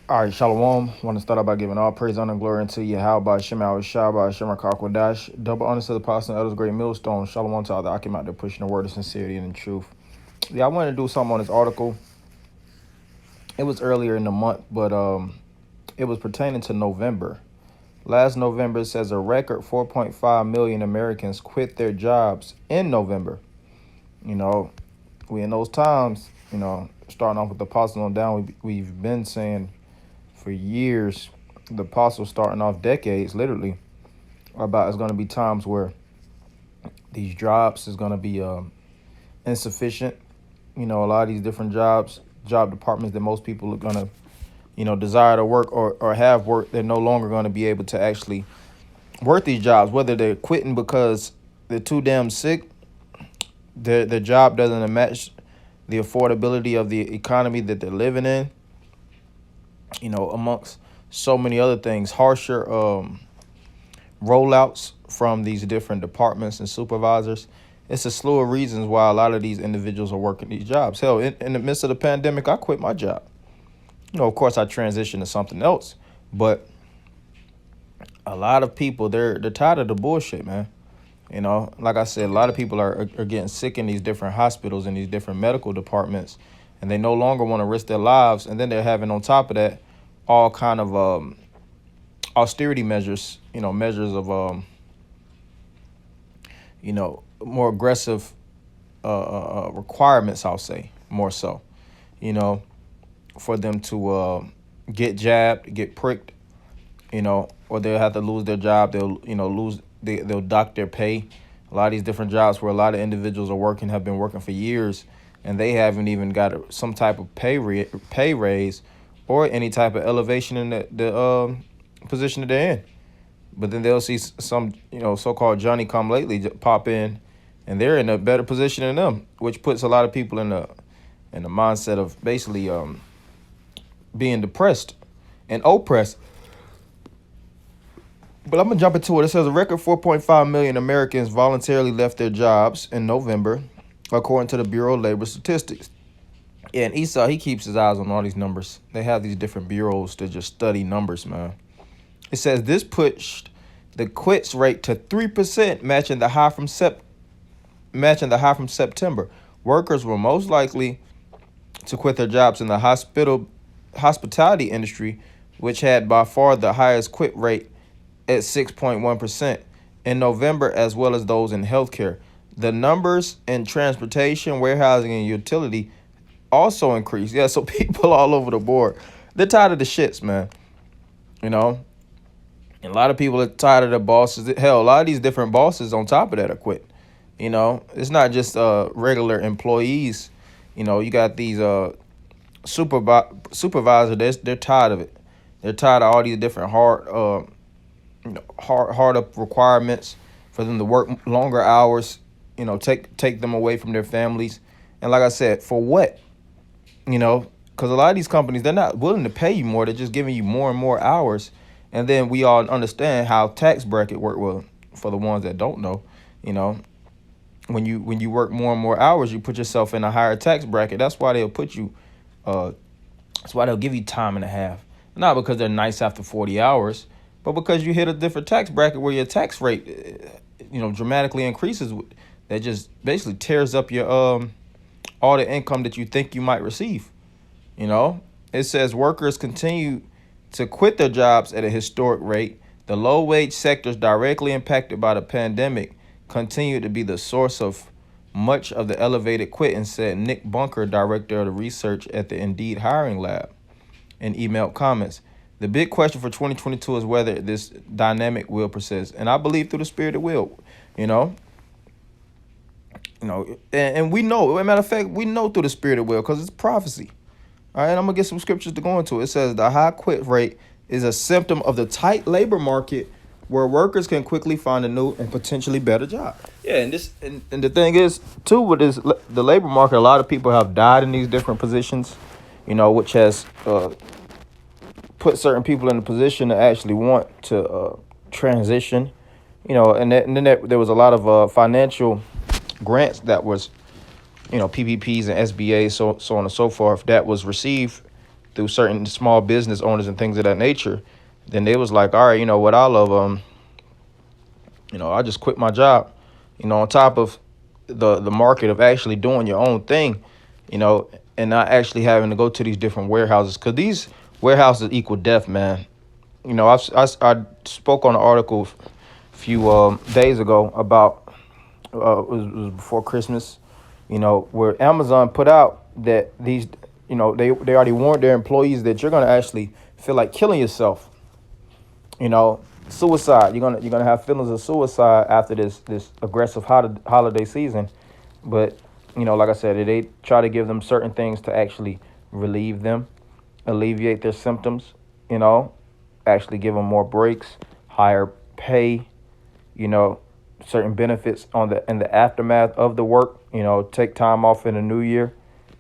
All right, Shalom. Want to start out by giving all praise, honor, and glory unto Yahweh, Shema, Shabbat, Shema, Kakwadash. Double honor to the apostle and others, great millstone. Shalom to all the Akim out there pushing the word of sincerity and in truth. Yeah, I wanted to do something on this article. It was earlier in the month, but it was pertaining to November. Last November, it says a record 4.5 million Americans quit their jobs in November. You know, we in those times, starting off with the apostle on down, we've been saying for years, the apostles starting off decades, literally, about it's going to be times where these jobs is going to be insufficient. A lot of these different job departments that most people are going to, desire to work or have work, they're no longer going to be able to actually work these jobs, whether they're quitting because they're too damn sick, their job doesn't match the affordability of the economy that they're living in, amongst so many other things, harsher rollouts from these different departments and supervisors. It's a slew of reasons why a lot of these individuals are working these jobs. Hell, in the midst of the pandemic, I quit my job. Of course, I transitioned to something else, but a lot of people, they're tired of the bullshit, man. Like I said, a lot of people are getting sick in these different hospitals and these different medical departments, and they no longer want to risk their lives. And then they're having on top of that all kind of austerity measures, measures of more aggressive requirements, I'll say, more so, for them to get jabbed, get pricked, or they'll have to lose their job. They'll dock their pay. A lot of these different jobs where a lot of individuals are working have been working for years, and they haven't even got some type of pay raise or any type of elevation in the position that they're in. But then they'll see some, so-called Johnny come lately pop in, and they're in a better position than them, which puts a lot of people in the mindset of basically being depressed and oppressed. But I'm going to jump into it. It says a record 4.5 million Americans voluntarily left their jobs in November, according to the Bureau of Labor Statistics. Yeah, and Esau, he keeps his eyes on all these numbers. They have these different bureaus to just study numbers, man. It says this pushed the quits rate to 3%, matching the high from September. Workers were most likely to quit their jobs in the hospitality industry, which had by far the highest quit rate at 6.1% in November, as well as those in healthcare. The numbers in transportation, warehousing, and utility also increased. Yeah, so people all over the board, they're tired of the shits, man. And a lot of people are tired of the bosses. Hell, a lot of these different bosses on top of that are quit. It's not just regular employees. You got these supervisors. They're tired of it. They're tired of all these different hard up requirements for them to work longer hours, take them away from their families. And like I said, for what? Because a lot of these companies, they're not willing to pay you more. They're just giving you more and more hours. And then we all understand how tax bracket work. Well, for the ones that don't know, when you work more and more hours, you put yourself in a higher tax bracket. That's why they'll put you, that's why they'll give you time and a half. Not because they're nice after 40 hours, but because you hit a different tax bracket where your tax rate, dramatically increases. That just basically tears up your all the income that you think you might receive. It says workers continue to quit their jobs at a historic rate. The low wage sectors directly impacted by the pandemic continue to be the source of much of the elevated quitting, said Nick Bunker, director of the research at the Indeed Hiring Lab, in emailed comments. The big question for 2022 is whether this dynamic will persist. And I believe through the spirit it will, and we know, as a matter of fact, we know through the spirit it will because it's prophecy. All right, I'm going to get some scriptures to go into. It says the high quit rate is a symptom of the tight labor market where workers can quickly find a new and potentially better job. Yeah, and the thing is, too, with this, the labor market, a lot of people have died in these different positions, which has put certain people in a position to actually want to transition, and then there was a lot of financial grants that was, PPPs and SBA, so on and so forth, that was received through certain small business owners and things of that nature, then they was like, all right, you know what, I love I just quit my job. On top of the market of actually doing your own thing, and not actually having to go to these different warehouses, because these warehouses equal death, man. I spoke on an article a few days ago about it was before Christmas, where Amazon put out that these, they already warned their employees that you're gonna actually feel like killing yourself. Suicide. You're gonna have feelings of suicide after this aggressive holiday season. But like I said, they try to give them certain things to actually relieve them, alleviate their symptoms. Actually give them more breaks, higher pay. Certain benefits in the aftermath of the work. Take time off in the new year.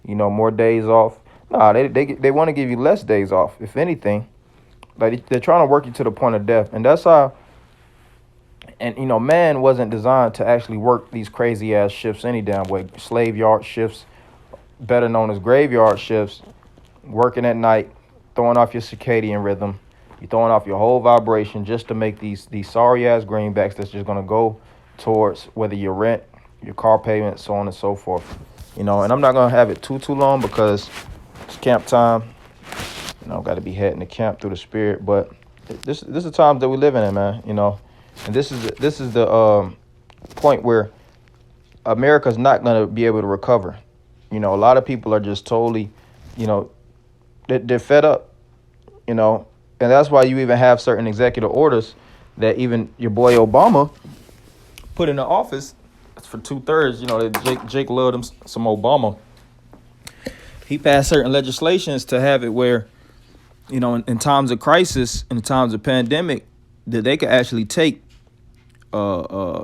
More days off. Nah, they want to give you less days off, if anything. Like they're trying to work you to the point of death, and that's how. And man wasn't designed to actually work these crazy ass shifts any damn way. Slave yard shifts, better known as graveyard shifts, working at night, throwing off your circadian rhythm, you're throwing off your whole vibration just to make these sorry ass greenbacks that's just gonna go towards whether your rent, your car payment, so on and so forth. And I'm not gonna have it too long because it's camp time. Got to be heading to camp through the spirit. But this is the times that we live in, man. And this is the point where America's not gonna be able to recover. A lot of people are just totally, they're fed up. And that's why you even have certain executive orders that even your boy Obama put in the office for 2/3. Jake loved him some Obama. He passed certain legislations to have it where, in times of crisis, in times of pandemic, that they could actually take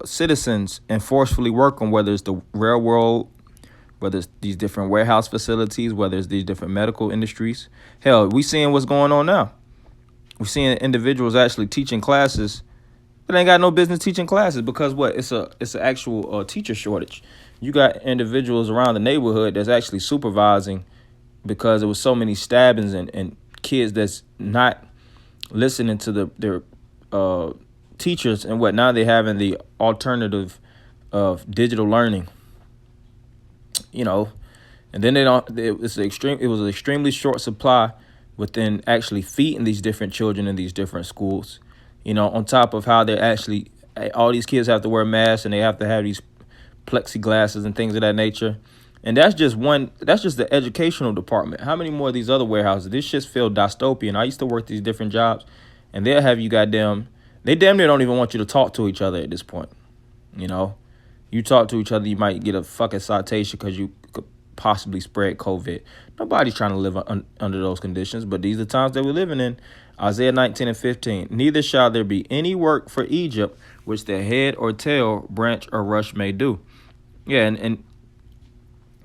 citizens and forcefully work on, whether it's the railroad, whether it's these different warehouse facilities, whether it's these different medical industries. Hell, we seeing what's going on now. We're seeing individuals actually teaching classes that ain't got no business teaching classes because what? It's an actual teacher shortage. You got individuals around the neighborhood that's actually supervising because there was so many stabbings and kids that's not listening to their teachers and what. Now they're having the alternative of digital learning. And then it was an extremely short supply within actually feeding these different children in these different schools. On top of how they're actually, all these kids have to wear masks and they have to have these plexiglasses and things of that nature. And that's just the educational department. How many more of these other warehouses? This shit's feel dystopian. I used to work these different jobs and they'll have you they damn near don't even want you to talk to each other at this point. You talk to each other, you might get a fucking citation because you could possibly spread COVID. Nobody's trying to live under those conditions, but these are the times that we're living in. Isaiah 19:15. Neither shall there be any work for Egypt, which the head or tail, branch or rush may do. Yeah, and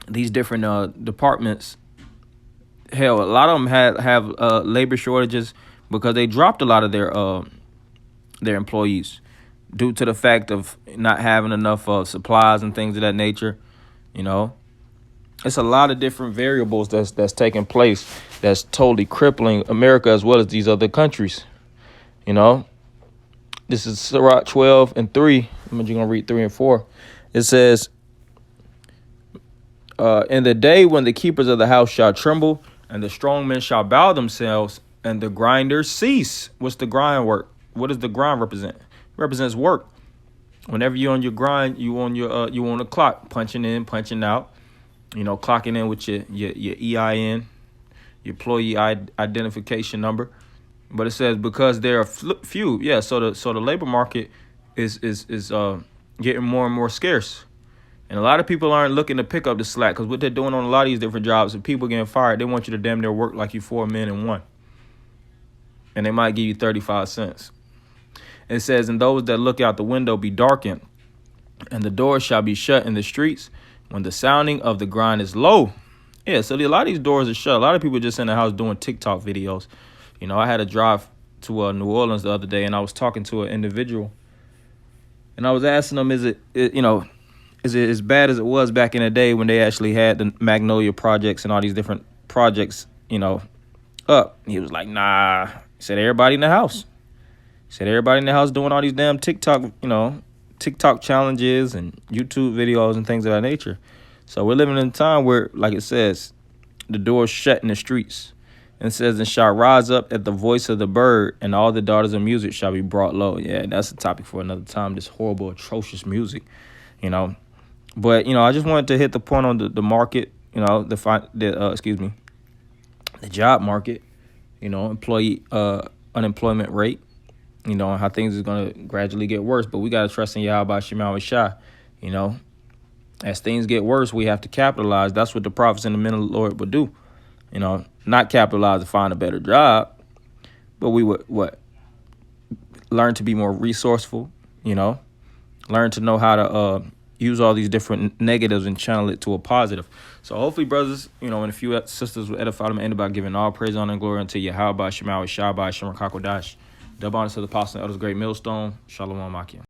these different departments, hell, a lot of them have labor shortages because they dropped a lot of their employees due to the fact of not having enough supplies and things of that nature. It's a lot of different variables that's taking place that's totally crippling America as well as these other countries. This is Sirach 12:3. I'm just gonna read 3 and 4. It says, in the day when the keepers of the house shall tremble, and the strong men shall bow themselves, and the grinders cease. What's the grind work? What does the grind represent? It represents work. Whenever you're on your grind, you on the clock, punching in, punching out, clocking in with your EIN, your employee identification number. But it says because there are few, yeah. So the labor market is getting more and more scarce. And a lot of people aren't looking to pick up the slack because what they're doing on a lot of these different jobs, if people getting fired, they want you to damn near work like you 4 men in one. And they might give you 35 cents. It says, and those that look out the window be darkened, and the doors shall be shut in the streets when the sounding of the grind is low. Yeah, so a lot of these doors are shut. A lot of people just in the house doing TikTok videos. I had a drive to New Orleans the other day, and I was talking to an individual. And I was asking them, is it as bad as it was back in the day when they actually had the Magnolia projects and all these different projects, up. He was like, nah. He said everybody in the house. He said everybody in the house doing all these damn TikTok challenges and YouTube videos and things of that nature. So we're living in a time where, like it says, the door's shut in the streets. And it says, and shall rise up at the voice of the bird, and all the daughters of music shall be brought low. Yeah, that's a topic for another time, this horrible, atrocious music, But, I just wanted to hit the point on the market, the job market, employee unemployment rate, and how things is going to gradually get worse. But we got to trust in Yahweh Shema Shah, As things get worse, we have to capitalize. That's what the prophets and the men of the Lord would do. Not capitalize to find a better job, but we would learn to be more resourceful, learn to know how to use all these different negatives and channel it to a positive. So hopefully, brothers, and a few sisters will edify them and end by giving all praise, honor, and glory unto Yahweh, Shema, Shabbai, Shemar, Kakodash. Dub honor to the apostle and elders, great millstone. Shalom, Akim.